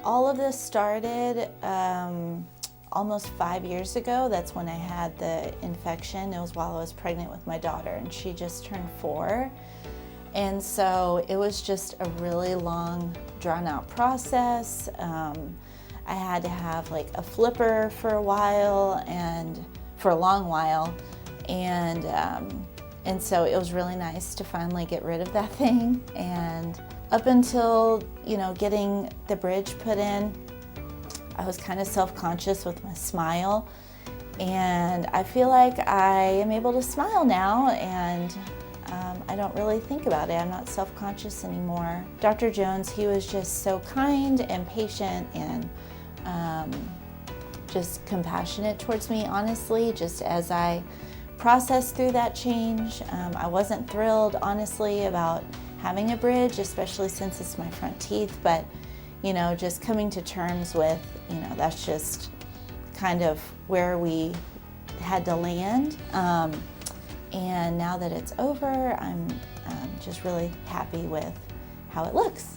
All of this started almost 5 years ago. That's when I had the infection. It was while I was pregnant with my daughter, and she just turned 4. And so it was just a really long, drawn-out process. I had to have like a flipper for a while, and for a long while, and so it was really nice to finally get rid of that thing. And up until, getting the bridge put in, I was kind of self-conscious with my smile, and I feel like I am able to smile now, and I don't really think about it. I'm not self-conscious anymore. Dr. Jones, he was just so kind and patient and just compassionate towards me, honestly, just as I processed through that change. I wasn't thrilled, honestly, about having a bridge, especially since it's my front teeth, but just coming to terms with, that's just kind of where we had to land. And now that it's over, I'm just really happy with how it looks.